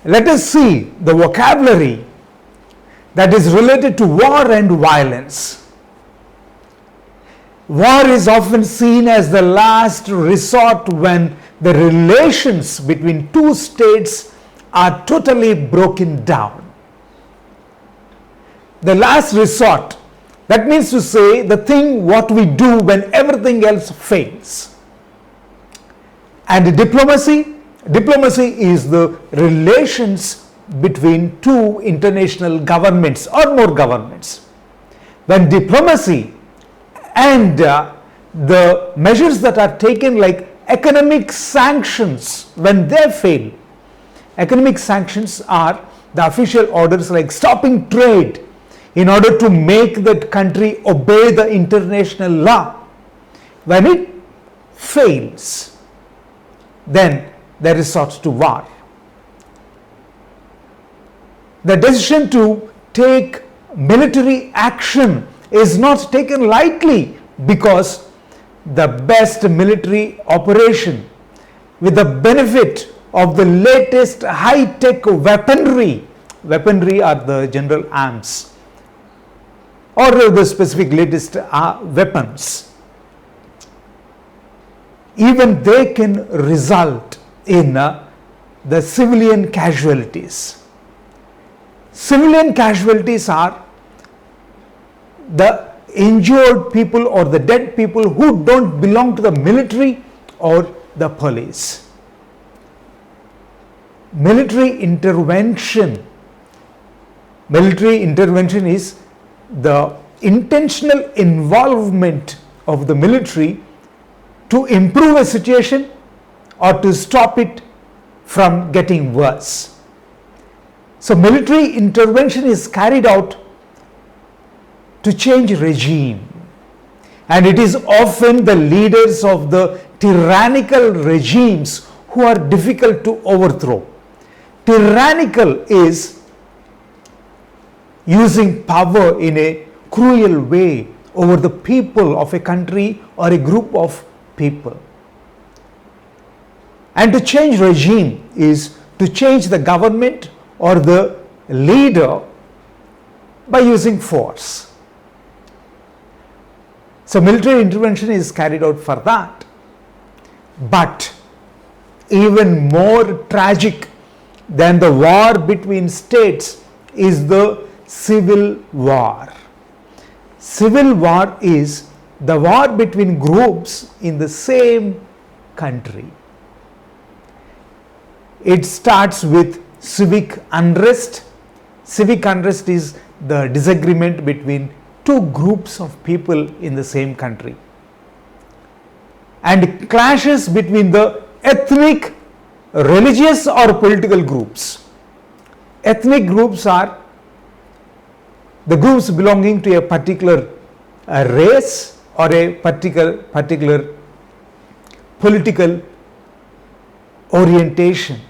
Let us see the vocabulary that is related to war and violence. War is often seen as the last resort when the relations between two states are totally broken down. The last resort, that means to say the thing what we do when everything else fails. And diplomacy is the relations between two international governments or more governments. When diplomacy and the measures that are taken like economic sanctions, when they fail, economic sanctions are the official orders like stopping trade in order to make that country obey the international law. When it fails, then they resort to war. The decision to take military action is not taken lightly, because the best military operation with the benefit of the latest high-tech weaponry are the general arms or the specific latest weapons, even they can result in the civilian casualties. Civilian casualties are the injured people or the dead people who don't belong to the military or the police. Military intervention is the intentional involvement of the military to improve a situation or to stop it from getting worse. So military intervention is carried out to change regime, and it is often the leaders of the tyrannical regimes who are difficult to overthrow. Tyrannical is using power in a cruel way over the people of a country or a group of people. And to change regime is to change the government or the leader by using force. So military intervention is carried out for that. But even more tragic than the war between states is the civil war. Civil war is the war between groups in the same country. It starts with civic unrest. Civic unrest is the disagreement between two groups of people in the same country, and clashes between the ethnic, religious or political groups. Ethnic groups are the groups belonging to a particular race or a particular political orientation,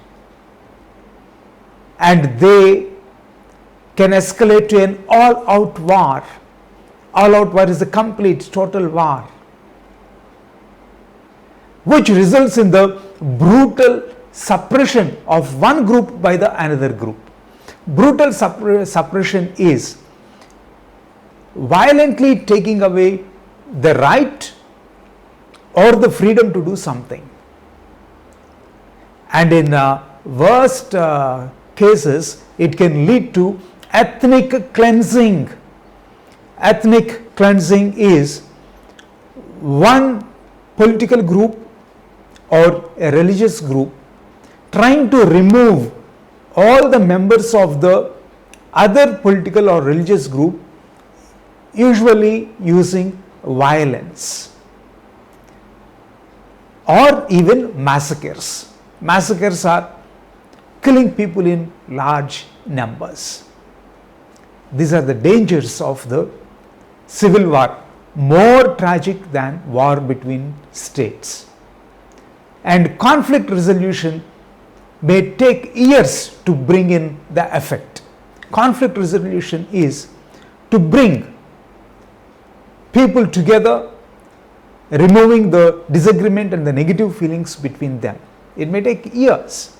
and they can escalate to an all-out war. All-out war is a complete, total war, which results in the brutal suppression of one group by the another group. Brutal suppression is violently taking away the right or the freedom to do something. And in worst cases, it can lead to ethnic cleansing. Ethnic cleansing is one political group or a religious group trying to remove all the members of the other political or religious group, usually using violence or even massacres. Massacres are killing people in large numbers. These are the dangers of the civil war, more tragic than war between states. And conflict resolution may take years to bring in the effect. Conflict resolution is to bring people together, removing the disagreement and the negative feelings between them. It may take years.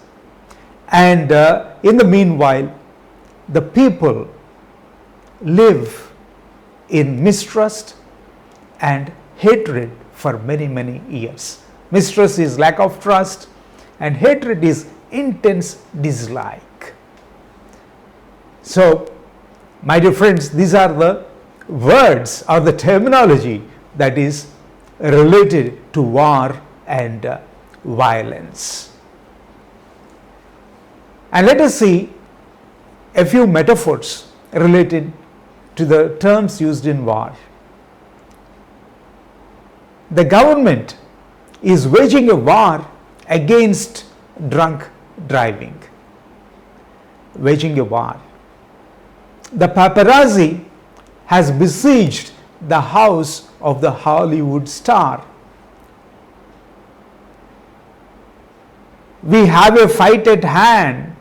And in the meanwhile, the people live in mistrust and hatred for many, many years. Mistrust is lack of trust, and hatred is intense dislike. So, my dear friends, these are the words or the terminology that is related to war and violence. And let us see a few metaphors related to the terms used in war. The government is waging a war against drunk driving. Waging a war. The paparazzi has besieged the house of the Hollywood star. We have a fight at hand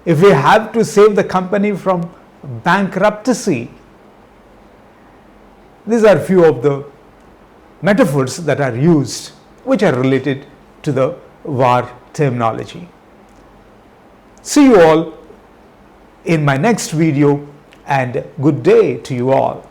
if we have to save the company from bankruptcy. These are few of the metaphors that are used which are related to the war terminology. See you all in my next video, and good day to you all.